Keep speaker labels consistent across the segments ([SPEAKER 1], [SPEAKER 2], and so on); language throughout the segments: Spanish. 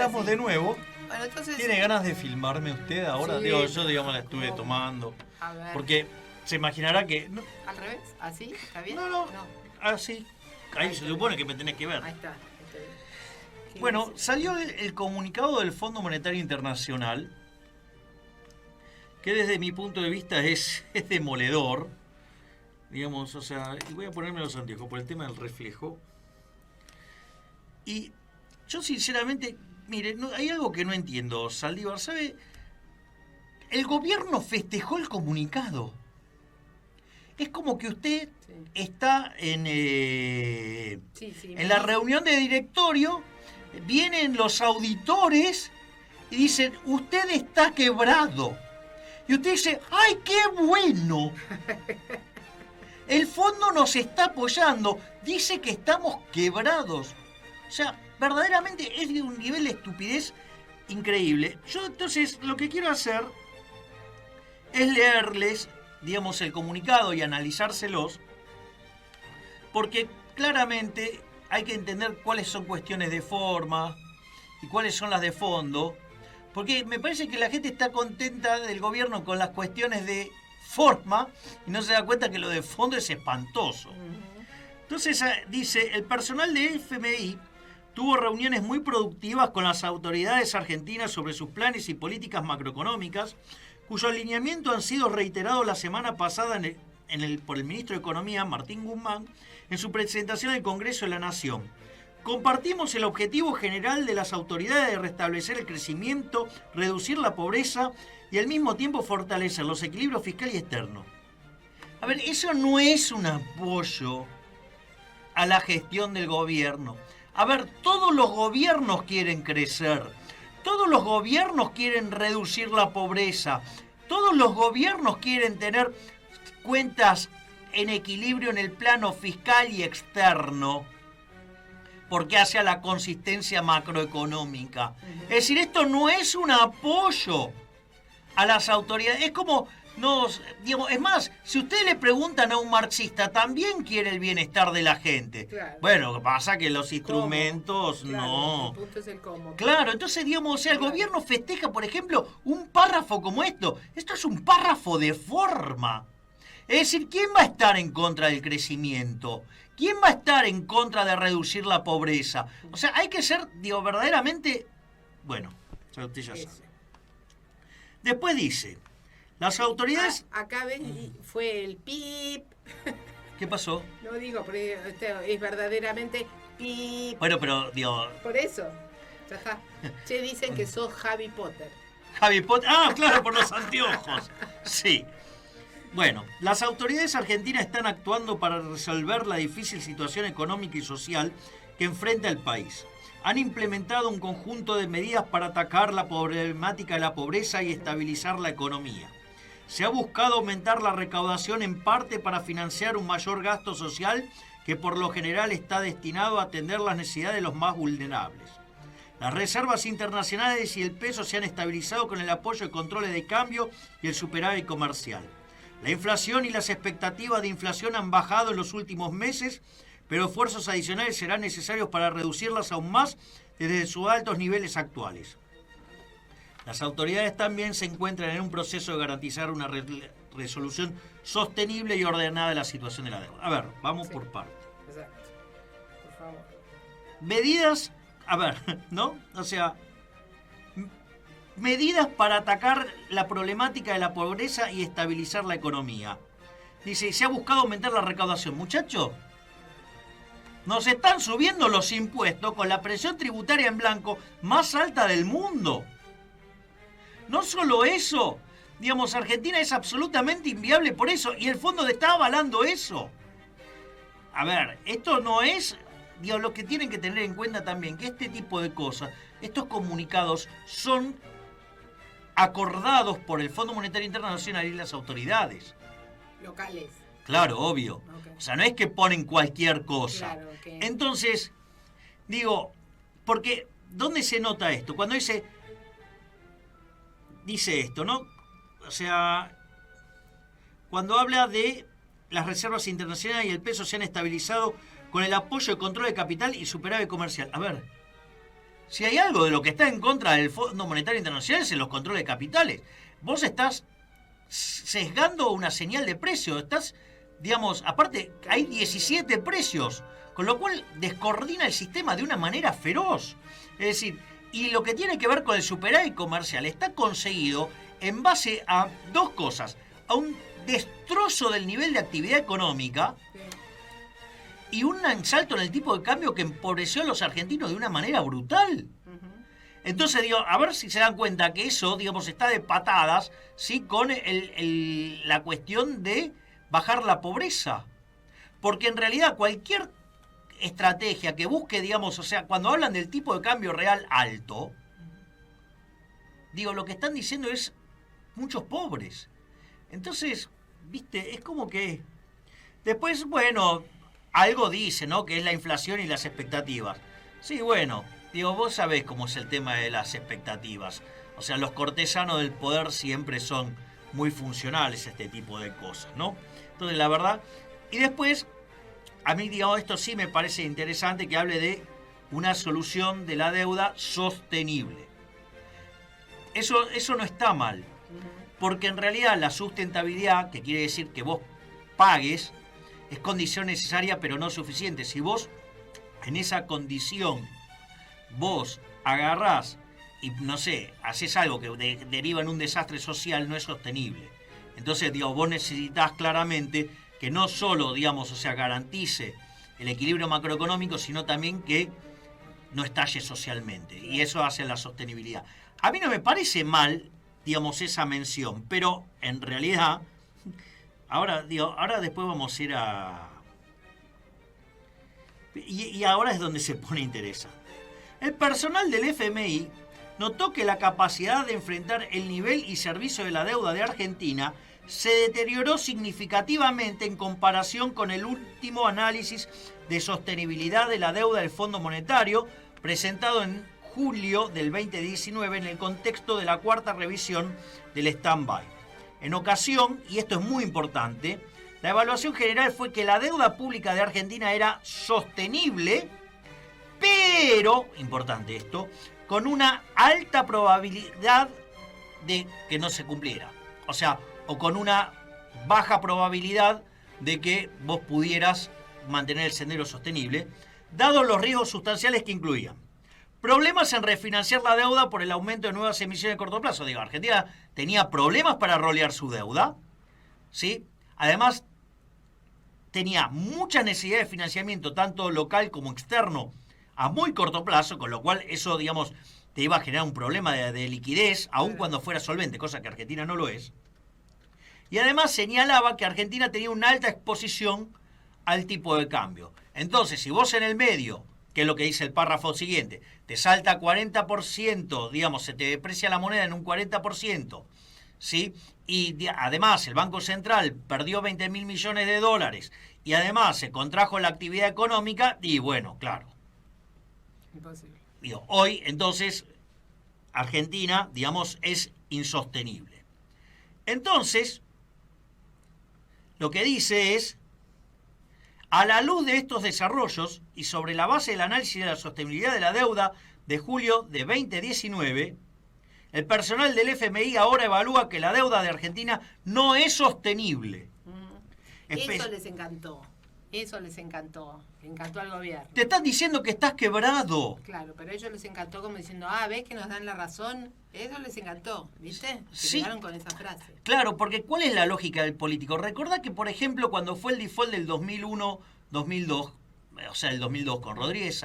[SPEAKER 1] estamos
[SPEAKER 2] sí.
[SPEAKER 1] de nuevo.
[SPEAKER 2] Bueno, entonces...
[SPEAKER 1] ¿Tiene ganas de filmarme usted ahora?
[SPEAKER 2] Sí.
[SPEAKER 1] Digo, yo digamos la estuve tomando.
[SPEAKER 2] A ver.
[SPEAKER 1] Porque se imaginará que... No,
[SPEAKER 2] ¿Al revés? ¿Así? ¿Está bien?
[SPEAKER 1] no. Así. Ahí
[SPEAKER 2] Ahí
[SPEAKER 1] se
[SPEAKER 2] está
[SPEAKER 1] supone
[SPEAKER 2] bien.
[SPEAKER 1] que me tenés que ver.
[SPEAKER 2] Ahí está. bien. ¿Qué
[SPEAKER 1] Bueno,
[SPEAKER 2] dice?
[SPEAKER 1] salió el comunicado del Fondo Monetario Internacional, que desde mi punto de vista es demoledor. Digamos, o sea, y voy a ponerme los anteojos por el tema del reflejo. Y yo sinceramente, mire, hay algo que no entiendo, Saldívar, ¿sabe? El gobierno festejó el comunicado. Es como que usted
[SPEAKER 2] Sí.
[SPEAKER 1] está
[SPEAKER 2] Sí,
[SPEAKER 1] en la reunión de directorio, vienen los auditores y dicen, usted está quebrado. Y usted dice, ¡ay, qué bueno! El fondo nos está apoyando, dice que estamos quebrados. O sea, verdaderamente es de un nivel de estupidez increíble. Yo entonces lo que quiero hacer es leerles, digamos, el comunicado y analizárselos, porque claramente hay que entender cuáles son cuestiones de forma y cuáles son las de fondo, porque me parece que la gente está contenta del gobierno con las cuestiones de forma y no se da cuenta que lo de fondo es espantoso. Entonces dice, el personal de FMI tuvo reuniones muy productivas con las autoridades argentinas sobre sus planes y políticas macroeconómicas, cuyo alineamiento han sido reiterados la semana pasada por el ministro de Economía, Martín Guzmán, en su presentación en el Congreso de la Nación. Compartimos el objetivo general de las autoridades de restablecer el crecimiento, reducir la pobreza y al mismo tiempo fortalecer los equilibrios fiscal y externos. A ver, eso no es un apoyo a la gestión del gobierno. A ver, todos los gobiernos quieren crecer, todos los gobiernos quieren reducir la pobreza, todos los gobiernos quieren tener cuentas en equilibrio en el plano fiscal y externo, porque hace a la consistencia macroeconómica. Es decir, esto no es un apoyo a las autoridades, es como... digamos, es más, si ustedes le preguntan a un marxista, también quiere el bienestar de la gente.
[SPEAKER 2] Claro.
[SPEAKER 1] Bueno, lo que pasa que los instrumentos
[SPEAKER 2] Claro,
[SPEAKER 1] no.
[SPEAKER 2] El punto es el cómo.
[SPEAKER 1] Claro, entonces, digamos, o sea, el
[SPEAKER 2] Claro.
[SPEAKER 1] gobierno festeja, por ejemplo, un párrafo como esto. Esto es un párrafo de forma. Es decir, ¿quién va a estar en contra del crecimiento? ¿Quién va a estar en contra de reducir la pobreza? O sea, hay que ser, digo, verdaderamente... Bueno, usted ya
[SPEAKER 2] Eso.
[SPEAKER 1] sabe. Después dice... Las autoridades...
[SPEAKER 2] Acá ven, y fue el pip.
[SPEAKER 1] ¿Qué pasó?
[SPEAKER 2] No digo, porque es verdaderamente pip.
[SPEAKER 1] Bueno, pero, digo...
[SPEAKER 2] Por eso. Ya está. Che, dicen que sos Harry Potter.
[SPEAKER 1] Harry Potter... Ah, claro, por los anteojos. Sí. Bueno, las autoridades argentinas están actuando para resolver la difícil situación económica y social que enfrenta el país. Han implementado un conjunto de medidas para atacar la problemática de la pobreza y estabilizar la economía. Se ha buscado aumentar la recaudación en parte para financiar un mayor gasto social que por lo general está destinado a atender las necesidades de los más vulnerables. Las reservas internacionales y el peso se han estabilizado con el apoyo de controles de cambio y el superávit comercial. La inflación y las expectativas de inflación han bajado en los últimos meses, pero esfuerzos adicionales serán necesarios para reducirlas aún más desde sus altos niveles actuales. Las autoridades también se encuentran en un proceso de garantizar una resolución sostenible y ordenada de la situación de la deuda. A ver, vamos por partes.
[SPEAKER 2] Exacto. Por favor.
[SPEAKER 1] Medidas, a ver, ¿no? O sea, medidas para atacar la problemática de la pobreza y estabilizar la economía. Dice, se ha buscado aumentar la recaudación. Muchachos, nos están subiendo los impuestos con la presión tributaria en blanco más alta del mundo. No solo eso, digamos, Argentina es absolutamente inviable por eso, y el fondo está avalando eso. A ver, esto no es, digo, lo que tienen que tener en cuenta también, que este tipo de cosas, estos comunicados son acordados por el Fondo Monetario Internacional y las autoridades.
[SPEAKER 2] Locales.
[SPEAKER 1] Claro, obvio.
[SPEAKER 2] Okay.
[SPEAKER 1] O sea, no es que ponen cualquier cosa.
[SPEAKER 2] Claro, okay.
[SPEAKER 1] Entonces, digo, porque, ¿dónde se nota esto? Cuando dice esto, ¿no? O sea, cuando habla de las reservas internacionales y el peso se han estabilizado con el apoyo de control de capital y superávit comercial. A ver, Si hay algo de lo que está en contra del Fondo Monetario Internacional es en los controles de capitales. Vos estás sesgando una señal de precio. Estás, digamos, aparte hay 17 precios, con lo cual descoordina el sistema de una manera feroz. Es decir, y lo que tiene que ver con el superávit comercial está conseguido en base a dos cosas. A un destrozo del nivel de actividad económica y un salto en el tipo de cambio que empobreció a los argentinos de una manera brutal. Entonces, digo, a ver si se dan cuenta que eso, digamos, está de patadas, ¿sí? Con la cuestión de bajar la pobreza. Porque en realidad cualquier estrategia que busque, digamos, o sea, cuando hablan del tipo de cambio real alto, digo, lo que están diciendo es muchos pobres. Entonces, viste, es como que después, bueno, algo dice, ¿no? Que es la inflación y las expectativas. Sí, bueno, digo, vos sabés cómo es el tema de las expectativas. O sea, los cortesanos del poder siempre son muy funcionales a este tipo de cosas, ¿no? Entonces, la verdad, y después, a mí, digamos, esto sí me parece interesante que hable de una solución de la deuda sostenible. Eso no está mal, porque en realidad la sustentabilidad, que quiere decir que vos pagues, es condición necesaria pero no suficiente. Si vos en esa condición vos agarrás y, no sé, haces algo que deriva en un desastre social, no es sostenible. Entonces, digo, vos necesitás claramente que no solo, digamos, o sea, garantice el equilibrio macroeconómico, sino también que no estalle socialmente. Y eso hace la sostenibilidad. A mí no me parece mal, digamos, esa mención, pero en realidad, ahora después vamos a ir a... Y ahora es donde se pone interesante. El personal del FMI notó que la capacidad de enfrentar el nivel y servicio de la deuda de Argentina se deterioró significativamente en comparación con el último análisis de sostenibilidad de la deuda del Fondo Monetario presentado en julio del 2019 en el contexto de la cuarta revisión del stand-by. En ocasión, y esto es muy importante, la evaluación general fue que la deuda pública de Argentina era sostenible, pero, importante esto, con una alta probabilidad de que no se cumpliera. O sea, o con una baja probabilidad de que vos pudieras mantener el sendero sostenible, dados los riesgos sustanciales que incluían. Problemas en refinanciar la deuda por el aumento de nuevas emisiones a corto plazo. Digo, Argentina tenía problemas para rolear su deuda, ¿sí? Además, tenía muchas necesidades de financiamiento, tanto local como externo, a muy corto plazo, con lo cual eso, digamos, te iba a generar un problema de liquidez, aun cuando fuera solvente, cosa que Argentina no lo es. Y además señalaba que Argentina tenía una alta exposición al tipo de cambio. Entonces, si vos en el medio, que es lo que dice el párrafo siguiente, te salta 40%, digamos, se te deprecia la moneda en un 40%, ¿sí? Y además el Banco Central perdió 20.000 millones de dólares y además se contrajo la actividad económica, y bueno, claro.
[SPEAKER 2] Imposible.
[SPEAKER 1] Digo, hoy, entonces, Argentina, digamos, es insostenible. Entonces, lo que dice es, a la luz de estos desarrollos y sobre la base del análisis de la sostenibilidad de la deuda de julio de 2019, el personal del FMI ahora evalúa que la deuda de Argentina no es sostenible.
[SPEAKER 2] Eso les encantó. Eso les encantó. Le encantó al gobierno.
[SPEAKER 1] Te están diciendo que estás quebrado.
[SPEAKER 2] Claro, pero a ellos les encantó como diciendo, ¿ves que nos dan la razón? Eso les encantó, ¿viste? Se
[SPEAKER 1] Sí.
[SPEAKER 2] quedaron con esa frase.
[SPEAKER 1] Claro, porque ¿cuál es la lógica del político? Recordá que, por ejemplo, cuando fue el default del 2001-2002, o sea, el 2002 con Rodríguez,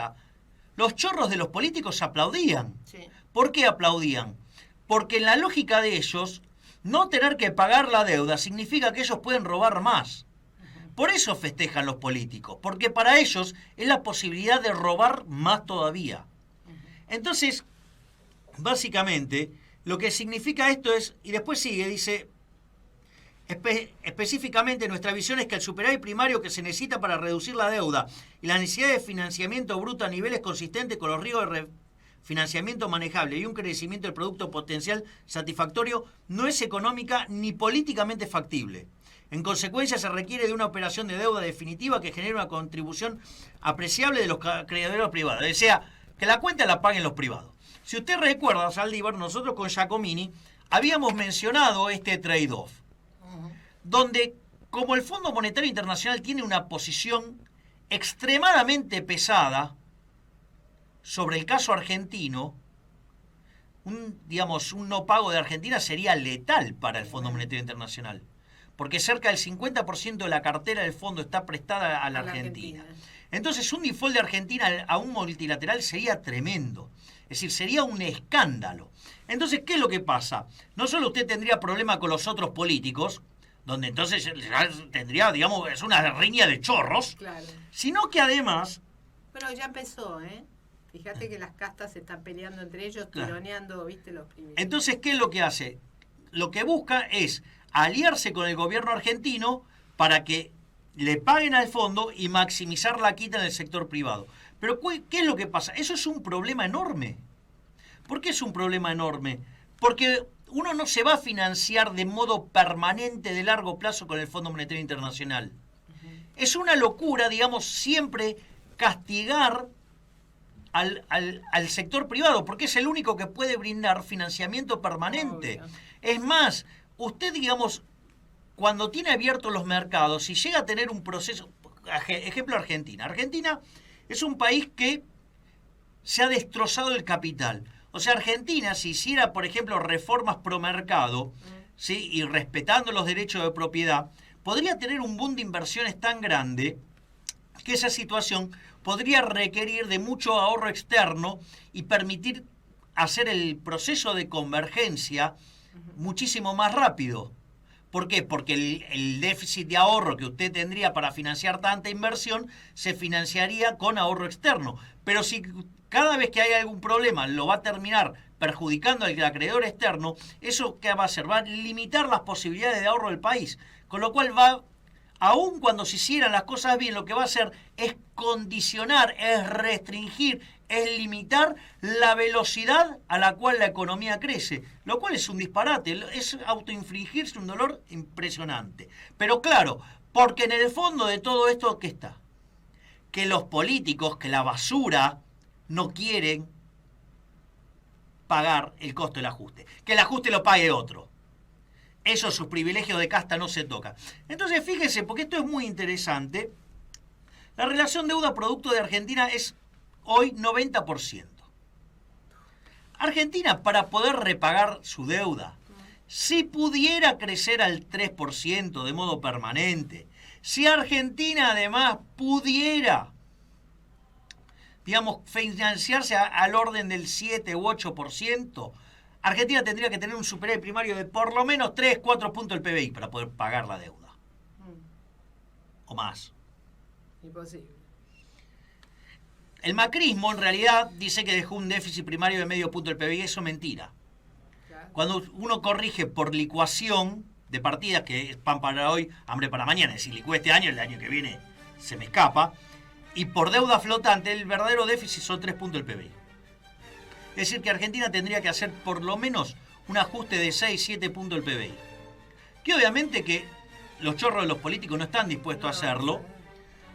[SPEAKER 1] los chorros de los políticos aplaudían.
[SPEAKER 2] Sí.
[SPEAKER 1] ¿Por qué aplaudían? Porque en la lógica de ellos, no tener que pagar la deuda significa que ellos pueden robar más. Por eso festejan los políticos, porque para ellos es la posibilidad de robar más todavía. Entonces, básicamente, lo que significa esto es, y después sigue, dice, específicamente nuestra visión es que el superávit primario que se necesita para reducir la deuda y la necesidad de financiamiento bruto a niveles consistentes con los riesgos de financiamiento manejable y un crecimiento del producto potencial satisfactorio no es económica ni políticamente factible. En consecuencia, se requiere de una operación de deuda definitiva que genere una contribución apreciable de los acreedores privados. O sea, que la cuenta la paguen los privados. Si usted recuerda, Saldívar, nosotros con Giacomini habíamos mencionado este trade-off, donde como el Fondo Monetario Internacional tiene una posición extremadamente pesada sobre el caso argentino, un no pago de Argentina sería letal para el Fondo Monetario Internacional, porque cerca del 50% de la cartera del fondo está prestada a la Argentina. Entonces, un default de Argentina a un multilateral sería tremendo. Es decir, sería un escándalo. Entonces, ¿qué es lo que pasa? No solo usted tendría problema con los otros políticos, donde entonces tendría, digamos, es una riña de chorros,
[SPEAKER 2] claro,
[SPEAKER 1] sino que además...
[SPEAKER 2] Pero ya empezó, ¿eh? Fíjate que las castas se están peleando entre ellos, tironeando, ¿viste? Los primeros.
[SPEAKER 1] Entonces, ¿qué es lo que hace? Lo que busca es aliarse con el gobierno argentino para que le paguen al fondo y maximizar la quita en el sector privado. Pero, ¿qué es lo que pasa? Eso es un problema enorme. ¿Por qué es un problema enorme? Porque uno no se va a financiar de modo permanente de largo plazo con el Fondo Monetario Internacional. Es una locura, digamos, siempre castigar al sector privado, porque es el único que puede brindar financiamiento permanente. Obvio. Es más, usted, digamos, cuando tiene abiertos los mercados, si llega a tener un proceso, ejemplo Argentina. Argentina es un país que se ha destrozado el capital. O sea, Argentina, si hiciera, por ejemplo, reformas pro mercado, ¿sí? Y respetando los derechos de propiedad, podría tener un boom de inversiones tan grande que esa situación podría requerir de mucho ahorro externo y permitir hacer el proceso de convergencia muchísimo más rápido. ¿Por qué? Porque el déficit de ahorro que usted tendría para financiar tanta inversión se financiaría con ahorro externo. Pero si cada vez que hay algún problema lo va a terminar perjudicando al acreedor externo, ¿eso qué va a hacer? Va a limitar las posibilidades de ahorro del país. Con lo cual aun cuando se hicieran las cosas bien, lo que va a hacer es condicionar, es restringir, es limitar la velocidad a la cual la economía crece, lo cual es un disparate, es autoinfligirse un dolor impresionante. Pero claro, porque en el fondo de todo esto, ¿qué está? Que los políticos, que la basura, no quieren pagar el costo del ajuste. Que el ajuste lo pague otro. Eso, sus privilegios de casta no se toca. Entonces, fíjese, porque esto es muy interesante, la relación deuda-producto de Argentina es hoy 90%. Argentina, para poder repagar su deuda, si pudiera crecer al 3% de modo permanente, si Argentina además pudiera, digamos, financiarse al orden del 7 u 8%, Argentina tendría que tener un superávit primario de por lo menos 3, 4 puntos del PBI para poder pagar la deuda. O más.
[SPEAKER 2] Imposible.
[SPEAKER 1] El macrismo en realidad dice que dejó un déficit primario de medio punto del PBI. Eso es mentira. Claro. Cuando uno corrige por licuación de partidas, que es pan para hoy, hambre para mañana, es decir, licúe este año, el año que viene se me escapa, y por deuda flotante, el verdadero déficit son 3 puntos del PBI. Es decir, que Argentina tendría que hacer por lo menos un ajuste de 6, 7 puntos del PBI. Que obviamente que los chorros de los políticos no están dispuestos a hacerlo.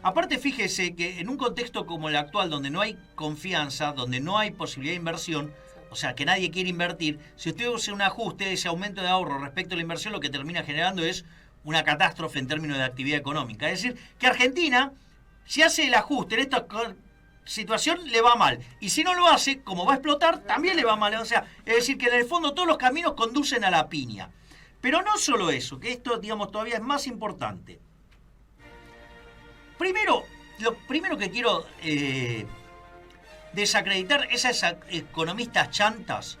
[SPEAKER 1] Aparte, fíjese que en un contexto como el actual, donde no hay confianza, donde no hay posibilidad de inversión, o sea, que nadie quiere invertir, si usted hace un ajuste, ese aumento de ahorro respecto a la inversión, lo que termina generando es una catástrofe en términos de actividad económica. Es decir, que Argentina, si hace el ajuste en esta situación, le va mal. Y si no lo hace, como va a explotar, también le va mal. O sea, es decir, que en el fondo todos los caminos conducen a la piña. Pero no solo eso, que esto, digamos, todavía es más importante. Primero, lo primero que quiero desacreditar es a esas economistas chantas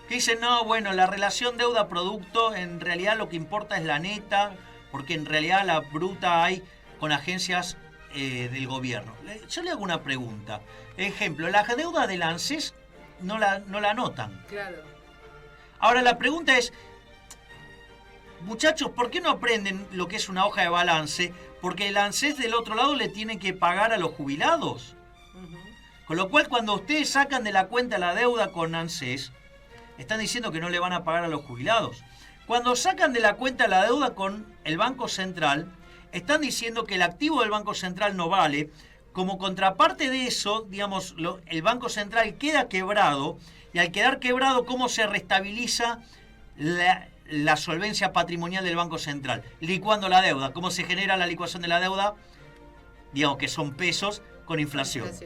[SPEAKER 1] que dicen, no, bueno, la relación deuda-producto, en realidad lo que importa es la neta, porque en realidad la bruta hay con agencias del gobierno. Yo le hago una pregunta. Ejemplo, la deuda del ANSES no la anotan.
[SPEAKER 2] Claro.
[SPEAKER 1] Ahora la pregunta es, muchachos, ¿por qué no aprenden lo que es una hoja de balance? Porque el ANSES del otro lado le tiene que pagar a los jubilados. Con lo cual, cuando ustedes sacan de la cuenta la deuda con ANSES, están diciendo que no le van a pagar a los jubilados. Cuando sacan de la cuenta la deuda con el Banco Central, están diciendo que el activo del Banco Central no vale, como contraparte de eso, digamos, el Banco Central queda quebrado, y al quedar quebrado, ¿cómo se restabiliza la solvencia patrimonial del Banco Central? Licuando la deuda. ¿Cómo se genera la licuación de la deuda? Digamos que son pesos con inflación. Es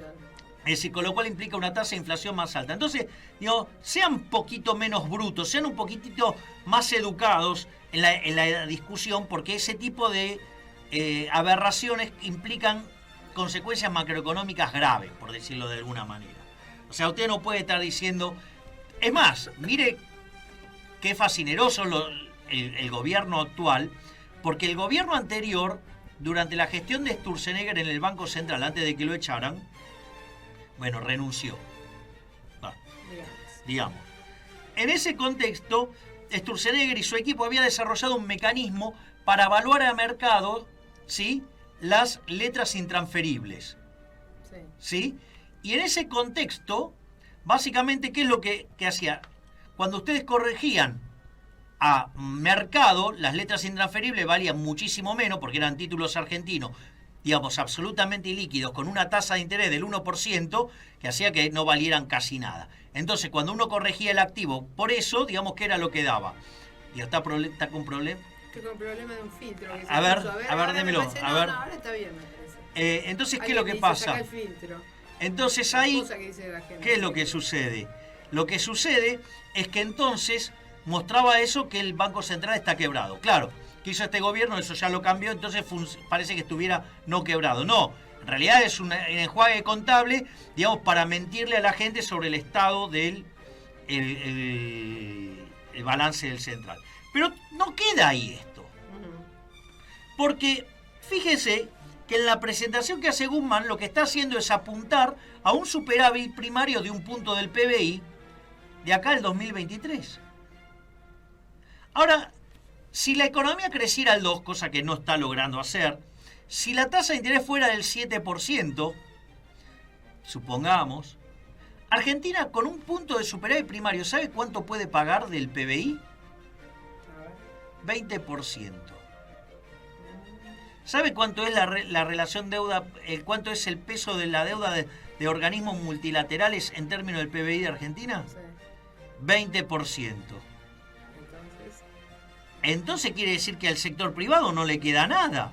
[SPEAKER 1] decir, con lo cual implica una tasa de inflación más alta. Entonces, digo, sean un poquito menos brutos, sean un poquitito más educados en la discusión, porque ese tipo de aberraciones implican consecuencias macroeconómicas graves, por decirlo de alguna manera. O sea, usted no puede estar diciendo... Es más, mire qué fascineroso el gobierno actual, porque el gobierno anterior, durante la gestión de Sturzenegger en el Banco Central, antes de que lo echaran, bueno, renunció. Digamos. En ese contexto, Sturzenegger y su equipo había desarrollado un mecanismo para evaluar a mercado, ¿sí?, las letras intransferibles. ¿Sí? Y en ese contexto, básicamente, ¿qué es lo que hacía? Cuando ustedes corregían a mercado, las letras intransferibles valían muchísimo menos, porque eran títulos argentinos, digamos, absolutamente ilíquidos, con una tasa de interés del 1%, que hacía que no valieran casi nada. Entonces, cuando uno corregía el activo por eso, digamos, ¿qué era lo que daba? Y está con problema.
[SPEAKER 2] Estoy con problema de un filtro. Que
[SPEAKER 1] a ver, démelo.
[SPEAKER 2] Parece,
[SPEAKER 1] a ver.
[SPEAKER 2] No, ahora está bien, me parece.
[SPEAKER 1] Entonces, ¿qué es lo que pasa?
[SPEAKER 2] Saca el filtro.
[SPEAKER 1] Entonces ahí,
[SPEAKER 2] Que
[SPEAKER 1] ¿qué es lo que sucede? Lo que sucede es que entonces mostraba eso, que el Banco Central está quebrado. Claro, ¿qué hizo este gobierno? Eso ya lo cambió, entonces parece que estuviera no quebrado. No, en realidad es un enjuague contable, digamos, para mentirle a la gente sobre el estado del el balance del central. Pero no queda ahí esto. Porque fíjese que en la presentación que hace Guzmán lo que está haciendo es apuntar a un superávit primario de 1 punto del PBI de acá al 2023. Ahora, si la economía creciera al 2%, cosa que no está logrando hacer, si la tasa de interés fuera del 7%, supongamos, Argentina con 1 punto de superávit primario, ¿sabe cuánto puede pagar del PBI? 20%. ¿Sabe cuánto es la relación deuda, cuánto es el peso de la deuda de organismos multilaterales en términos del PBI de Argentina? Sí. 20%. Entonces quiere decir que al sector privado no le queda nada.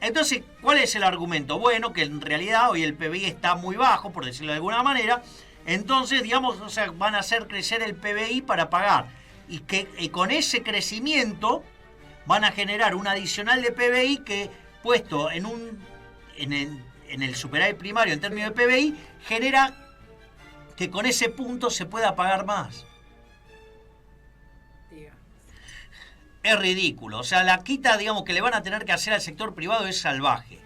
[SPEAKER 1] Entonces, ¿cuál es el argumento? Bueno, que en realidad hoy el PBI está muy bajo, por decirlo de alguna manera. Entonces, digamos, o sea, van a hacer crecer el PBI para pagar. Y con ese crecimiento van a generar un adicional de PBI que, puesto en el superávit primario en términos de PBI, genera que con ese punto se pueda pagar más. Es ridículo. O sea, la quita, digamos, que le van a tener que hacer al sector privado es salvaje.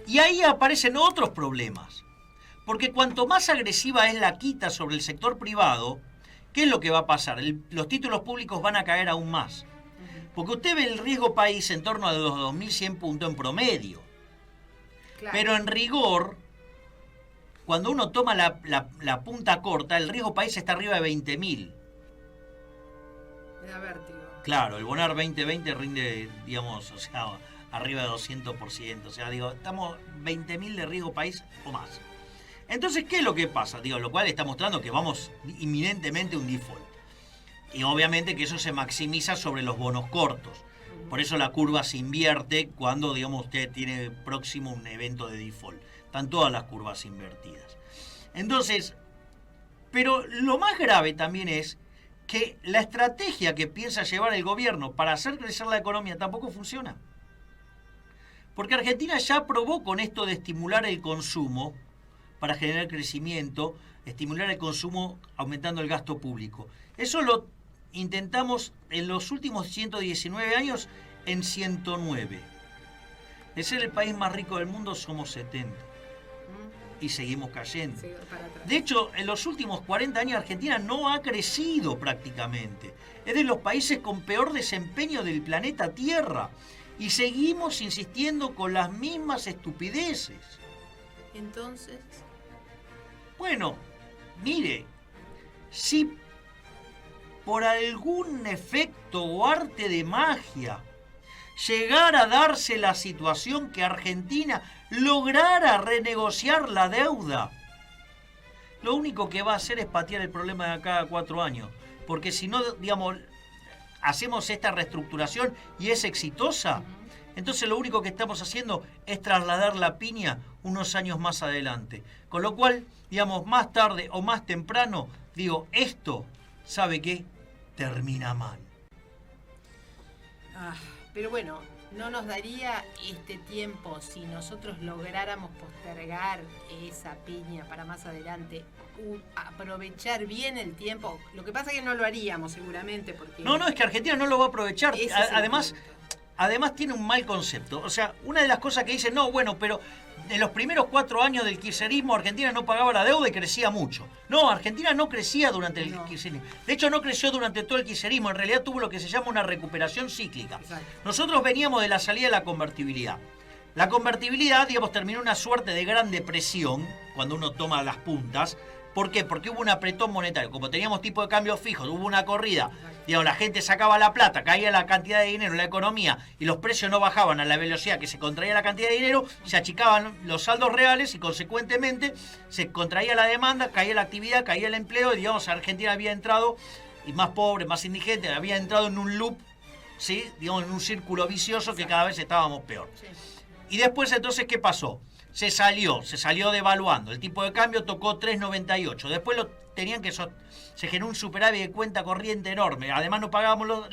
[SPEAKER 1] Y ahí aparecen otros problemas. Porque cuanto más agresiva es la quita sobre el sector privado, ¿qué es lo que va a pasar? Los títulos públicos van a caer aún más. Porque usted ve el riesgo país en torno a los 2.100 puntos en promedio. Claro. Pero en rigor, cuando uno toma la punta corta, el riesgo país está arriba de 20.000.
[SPEAKER 2] Me da vértigo.
[SPEAKER 1] Claro, el Bonar 2020 rinde, digamos, o sea, arriba de 200%. O sea, digo, estamos 20.000 de riesgo país o más. Entonces, ¿qué es lo que pasa? Digo, lo cual está mostrando que vamos inminentemente a un default. Y obviamente que eso se maximiza sobre los bonos cortos. Por eso la curva se invierte cuando, digamos, usted tiene próximo un evento de default. Están todas las curvas invertidas. Entonces, pero lo más grave también es que la estrategia que piensa llevar el gobierno para hacer crecer la economía tampoco funciona. Porque Argentina ya probó con esto de estimular el consumo para generar crecimiento, estimular el consumo aumentando el gasto público. Eso lo intentamos en los últimos 119 años en 109. De ser el país más rico del mundo somos 70. Y seguimos cayendo. De hecho, en los últimos 40 años Argentina no ha crecido prácticamente. Es de los países con peor desempeño del planeta Tierra. Y seguimos insistiendo con las mismas estupideces.
[SPEAKER 2] Entonces...
[SPEAKER 1] Bueno, mire, si por algún efecto o arte de magia llegara a darse la situación que Argentina lograra renegociar la deuda, lo único que va a hacer es patear el problema de acá a 4 años. Porque si no, digamos, hacemos esta reestructuración y es exitosa, entonces lo único que estamos haciendo es trasladar la piña unos años más adelante. Con lo cual, digamos, más tarde o más temprano, digo, esto, ¿sabe qué? Termina mal.
[SPEAKER 2] Pero bueno, no nos daría este tiempo si nosotros lográramos postergar esa piña para más adelante, aprovechar bien el tiempo. Lo que pasa es que no lo haríamos seguramente porque...
[SPEAKER 1] No, es que Argentina no lo va a aprovechar. Además tiene un mal concepto. O sea, una de las cosas que dicen, no, bueno, pero en los primeros 4 años del kirchnerismo Argentina no pagaba la deuda y crecía mucho. No, Argentina no crecía durante el kirchnerismo. De hecho, no creció durante todo el kirchnerismo. En realidad tuvo lo que se llama una recuperación cíclica.
[SPEAKER 2] Exacto.
[SPEAKER 1] Nosotros veníamos de la salida de la convertibilidad. La convertibilidad, digamos, terminó una suerte de gran depresión cuando uno toma las puntas. ¿Por qué? Porque hubo un apretón monetario. Como teníamos tipo de cambio fijo, hubo una corrida. Digamos, la gente sacaba la plata, caía la cantidad de dinero en la economía y los precios no bajaban a la velocidad que se contraía la cantidad de dinero, se achicaban los saldos reales y consecuentemente se contraía la demanda, caía la actividad, caía el empleo y digamos Argentina había entrado, y más pobre, más indigente, había entrado en un loop, ¿sí? Digamos, en un círculo vicioso que cada vez estábamos peor.
[SPEAKER 2] Sí.
[SPEAKER 1] Y después entonces, ¿qué pasó? Se salió devaluando. El tipo de cambio tocó 3.98. Después lo tenían que... Se generó un superávit de cuenta corriente enorme. Además no pagábamos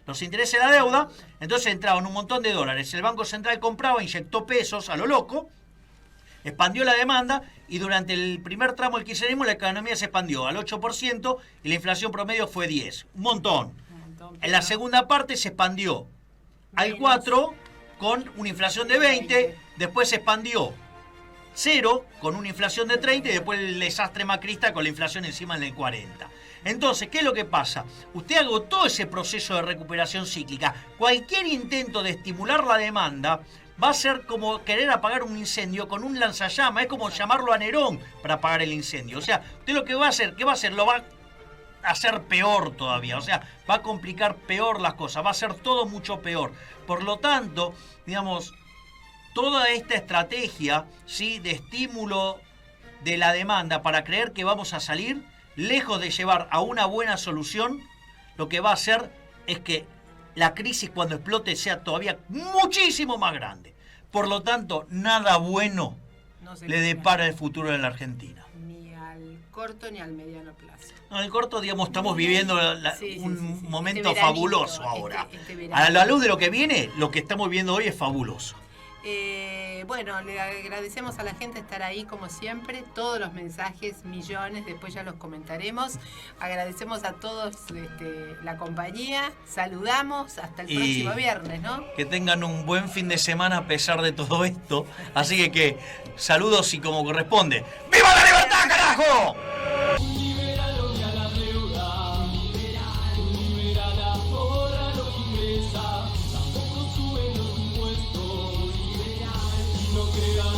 [SPEAKER 1] los intereses de la deuda. Entonces entraban un montón de dólares. El Banco Central compraba, inyectó pesos a lo loco, expandió la demanda y durante el primer tramo del kirchnerismo la economía se expandió al 8% y la inflación promedio fue 10. Un montón. En la segunda parte se expandió al 4% con una inflación de 20%. Después se expandió 0 con una inflación de 30 y después el desastre macrista con la inflación encima en el 40. Entonces, ¿qué es lo que pasa? Usted agotó ese proceso de recuperación cíclica. Cualquier intento de estimular la demanda va a ser como querer apagar un incendio con un lanzallamas. Es como llamarlo a Nerón para apagar el incendio. O sea, usted lo que va a hacer, ¿qué va a hacer? Lo va a hacer peor todavía. O sea, va a complicar peor las cosas. Va a ser todo mucho peor. Por lo tanto, digamos... Toda esta estrategia, ¿sí?, de estímulo de la demanda para creer que vamos a salir, lejos de llevar a una buena solución, lo que va a hacer es que la crisis cuando explote sea todavía muchísimo más grande. Por lo tanto, nada bueno le depara el futuro de la Argentina.
[SPEAKER 2] Ni al corto ni al mediano plazo.
[SPEAKER 1] No, en el corto, digamos, estamos viviendo un momento fabuloso ahora.
[SPEAKER 2] A
[SPEAKER 1] la luz de lo que viene, lo que estamos viviendo hoy es fabuloso.
[SPEAKER 2] Bueno, le agradecemos a la gente estar ahí como siempre, todos los mensajes, millones, después ya los comentaremos. Agradecemos a todos la compañía, saludamos hasta el próximo viernes, ¿no?
[SPEAKER 1] Que tengan un buen fin de semana a pesar de todo esto, así que saludos y como corresponde. ¡Viva la libertad, carajo!
[SPEAKER 3] No crean